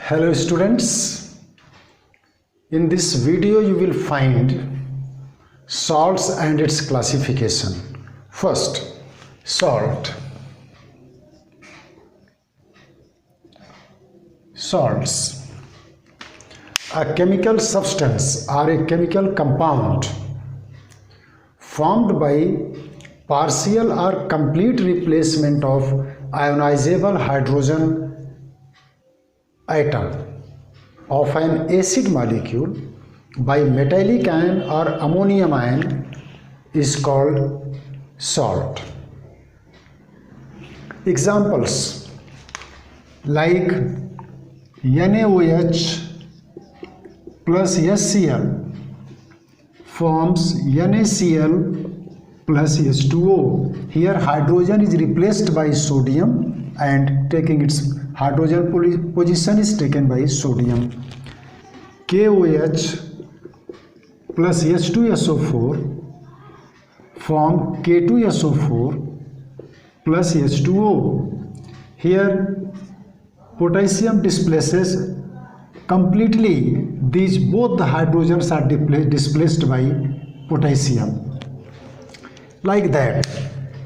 Hello students, in this video you will find salts and its classification. First, salt. Salts. A chemical substance or a chemical compound formed by partial or complete replacement of ionizable hydrogen atom of an acid molecule by metallic ion or ammonium ion is called salt. Examples like NaOH plus HCl forms NaCl plus H2O. Here hydrogen is replaced by sodium and taking its hydrogen position is taken by sodium. KOH plus H2SO4 form K2SO4 plus H2O. Here potassium displaces completely. These both the hydrogens are displaced by potassium. Like that.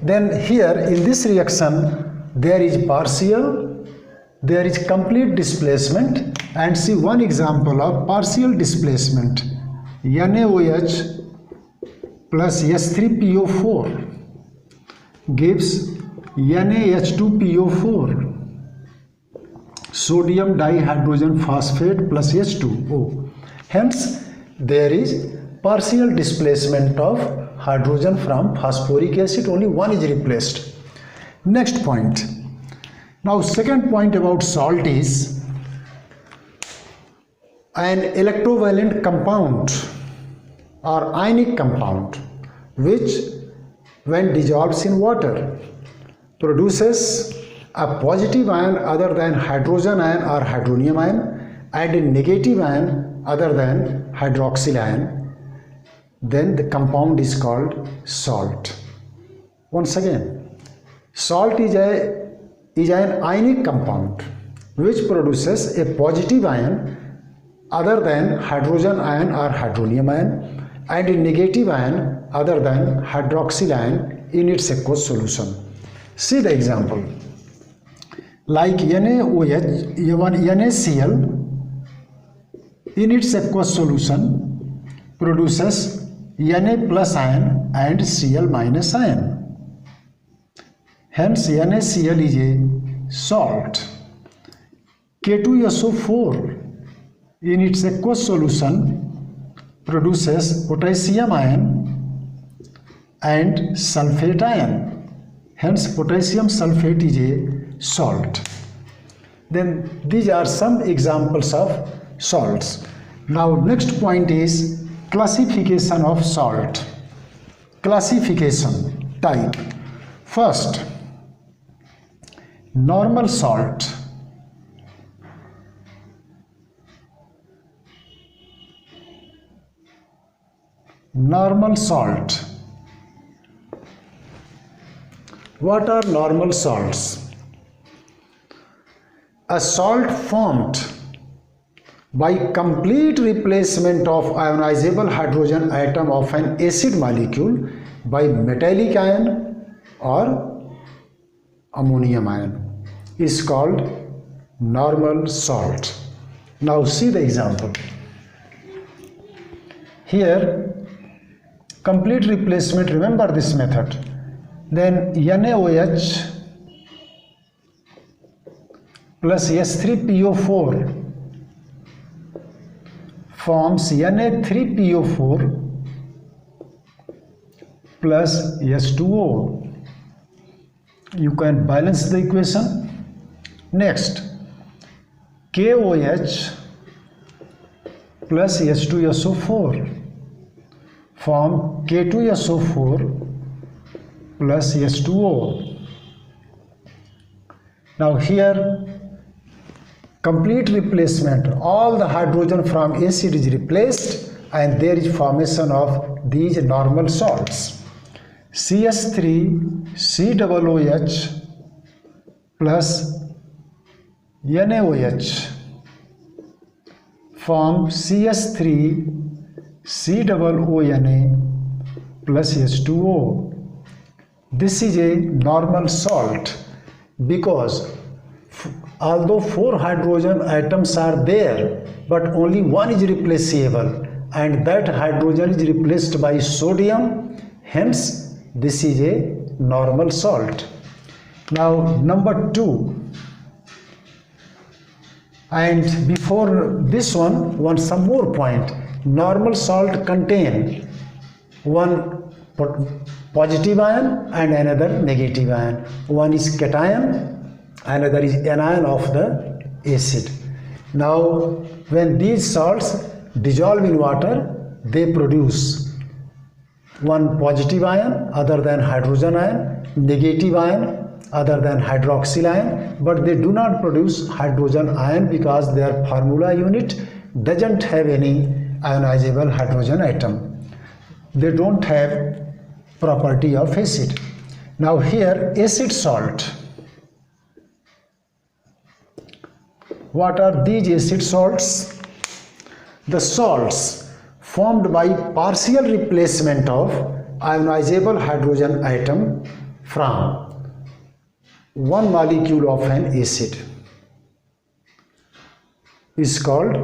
Then here in this reaction there is partial, there is complete displacement, and see one example of partial displacement. NaOH plus H3PO4 gives NaH2PO4, sodium dihydrogen phosphate plus H2O. Hence there is partial displacement of hydrogen from phosphoric acid, only one is replaced. Next point. Now second point about salt is an electrovalent compound or ionic compound which when dissolves in water produces a positive ion other than hydrogen ion or hydronium ion and a negative ion other than hydroxyl ion. Then the compound is called salt. Once again, salt is an ionic compound which produces a positive ion other than hydrogen ion or hydronium ion and a negative ion other than hydroxyl ion in its aqueous solution. See the example. Like NaOH, NaCl in its aqueous solution produces Na plus ion and Cl minus ion. Hence NaCl is a salt. K2SO4 in its aqueous solution produces potassium ion and sulfate ion. Hence potassium sulfate is a salt. Then these are some examples of salts. Now next point is classification of salt. Classification type. First, normal salt. Normal salt. What are normal salts? A salt formed by complete replacement of ionizable hydrogen atom of an acid molecule by metallic ion or ammonium ion is called normal salt. Now see the example. Here complete replacement, remember this method. Then NaOH plus H3PO4 forms Na3PO4 plus H2O. You can balance the equation. Next, KOH plus H2SO4 form K2SO4 plus H2O. Now here complete replacement, all the hydrogen from acid is replaced and there is formation of these normal salts. CH3 COOH plus NaOH form CH3 COONA plus H2O. This is a normal salt because although 4 hydrogen atoms are there, but only one is replaceable, and that hydrogen is replaced by sodium. Hence, this is a normal salt. Now, number 2. And before this one some more point. Normal salt contain one positive ion and another negative ion. One is cation, another is anion of the acid. Now, when these salts dissolve in water, they produce one positive ion other than hydrogen ion, negative ion other than hydroxyl ion, but they do not produce hydrogen ion because their formula unit doesn't have any ionizable hydrogen atom. They don't have property of acid. Now here acid salt. What are these acid salts? The salts formed by partial replacement of ionizable hydrogen atom from one molecule of an acid is called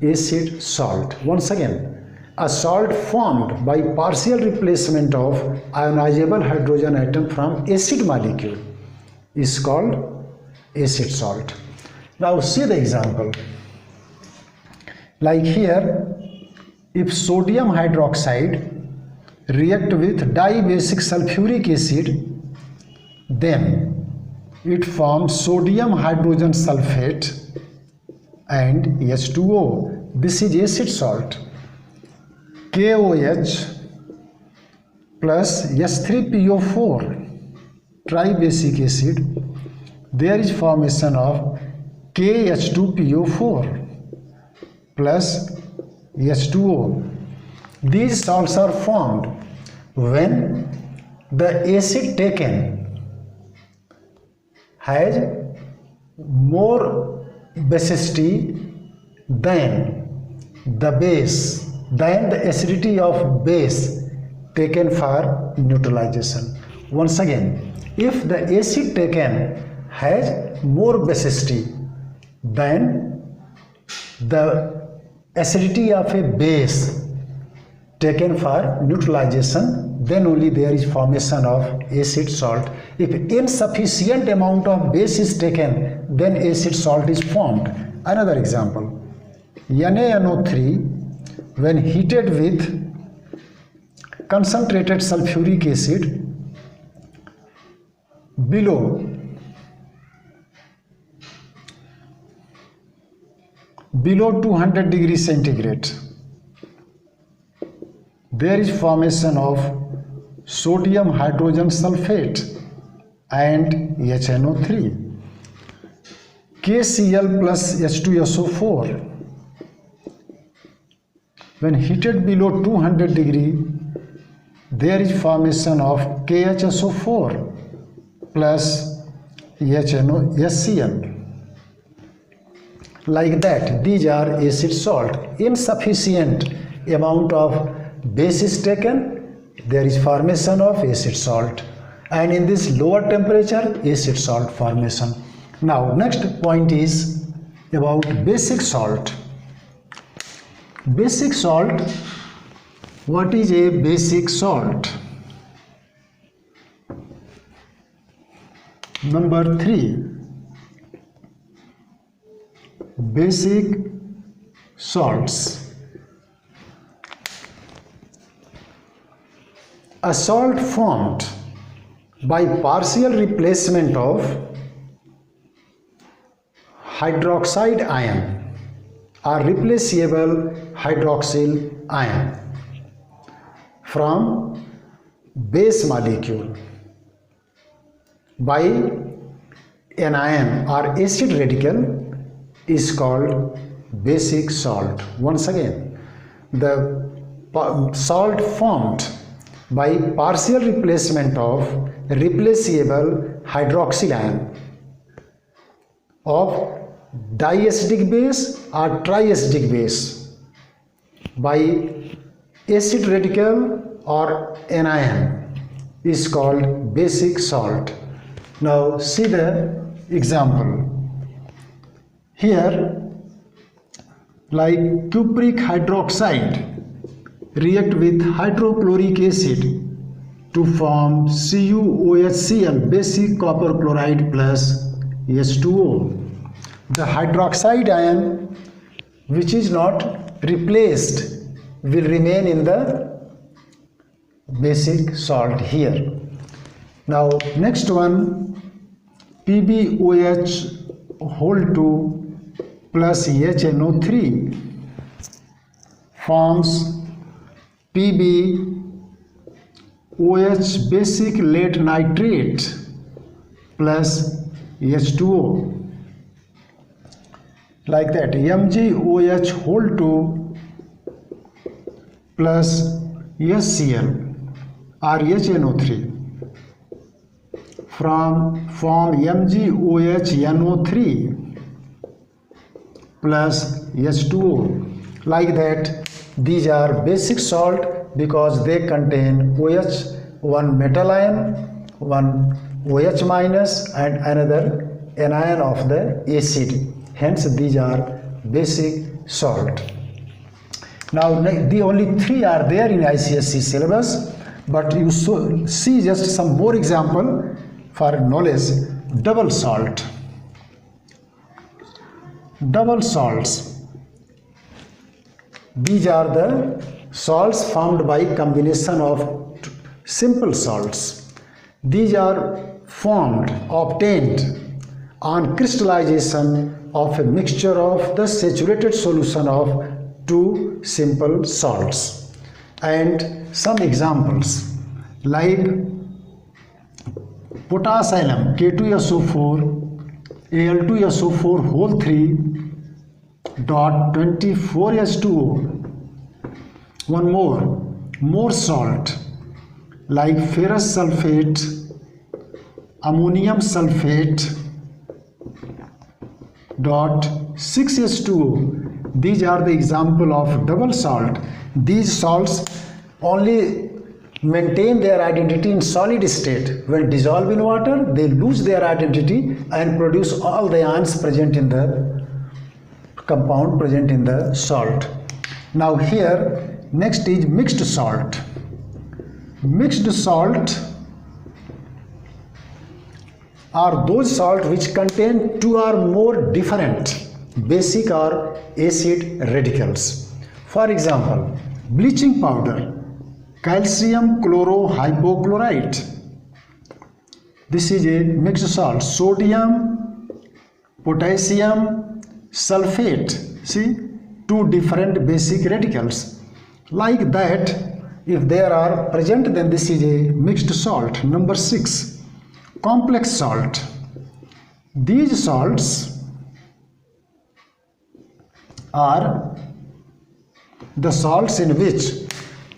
acid salt. Once again, a salt formed by partial replacement of ionizable hydrogen atom from acid molecule is called acid salt. Now see the example. Like here, if sodium hydroxide react with dibasic sulfuric acid, then it forms sodium hydrogen sulfate and H2O. This is acid salt. KOH plus H3PO4 tribasic acid, there is formation of KH2PO4 plus H2O. These salts are formed when the acid taken has more basicity than the base, than the acidity of base taken for neutralization. Once again, if the acid taken has more basicity than the acidity of a base taken for neutralization, then only there is formation of acid salt. If insufficient amount of base is taken, then acid salt is formed. Another example, NaNO3 when heated with concentrated sulfuric acid below 200 degrees centigrade, there is formation of sodium hydrogen sulfate and HNO3. KCl plus H2SO4 when heated below 200 degree, there is formation of KHSO4 plus HCl. Like that, these are acid salt. Insufficient amount of base is taken, there is formation of acid salt, and in this lower temperature acid salt formation. Now next point is about basic salt. Basic salt. What is a basic salt? Number 3, basic salts. A salt formed by partial replacement of hydroxide ion or replaceable hydroxyl ion from base molecule by anion or acid radical is called basic salt. Once again, the salt formed by partial replacement of replaceable hydroxyl ion of diacidic base or triacidic base by acid radical or anion is called basic salt. Now see the example. Here, like cupric hydroxide react with hydrochloric acid to form CuOHCl, basic copper chloride plus H2O. The hydroxide ion which is not replaced will remain in the basic salt here. Now next one, PbOH whole 2 plus HNO3 forms PbOH basic lead nitrate plus H2O. Like that, MgOH whole 2 plus HCl or HNO3 from form MgOH plus H2O. Like that, these are basic salt because they contain OH, one metal ion, one OH minus and another anion of the acid. Hence these are basic salt. Now the only 3 are there in ICSE syllabus, but you see just some more example for knowledge. Double salt. Double salts. These are the salts formed by combination of simple salts. These are formed, obtained on crystallization of a mixture of the saturated solution of 2 simple salts. And some examples like potassium K2SO4 Al2SO4 whole 3 dot 24H2O. One more salt like ferrous sulfate, ammonium sulfate dot 6H2O. These are the example of double salt. These salts only maintain their identity in solid state. When dissolved in water, they lose their identity and produce all the ions present in the compound present in the salt. Now here next is mixed salt. Mixed salt are those salt which contain 2 or more different basic or acid radicals. For example, bleaching powder, calcium chlorohypochlorite. This is a mixed salt. Sodium, potassium, sulfate. See, 2 different basic radicals. Like that, if there are present, then this is a mixed salt. Number 6, complex salt. These salts are the salts in which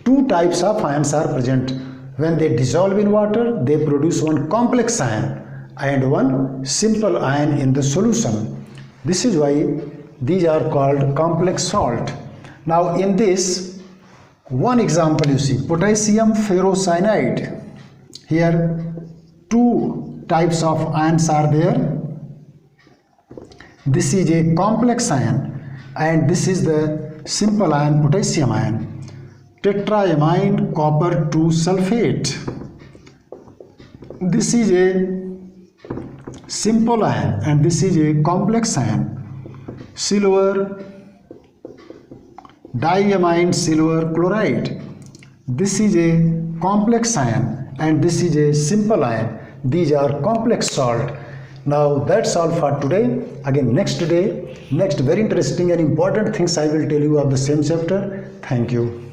2 types of ions are present. When they dissolve in water, they produce one complex ion and one simple ion in the solution. This is why these are called complex salt. Now in this, one example you see, potassium ferrocyanide. Here 2 types of ions are there. This is a complex ion and this is the simple ion, potassium ion. Tetraamine copper 2 sulfate. This is a simple ion and this is a complex ion. Silver diamine silver chloride. This is a complex ion and this is a simple ion. These are complex salt. Now that's all for today. Again next day, next very interesting and important things I will tell you of the same chapter. Thank you.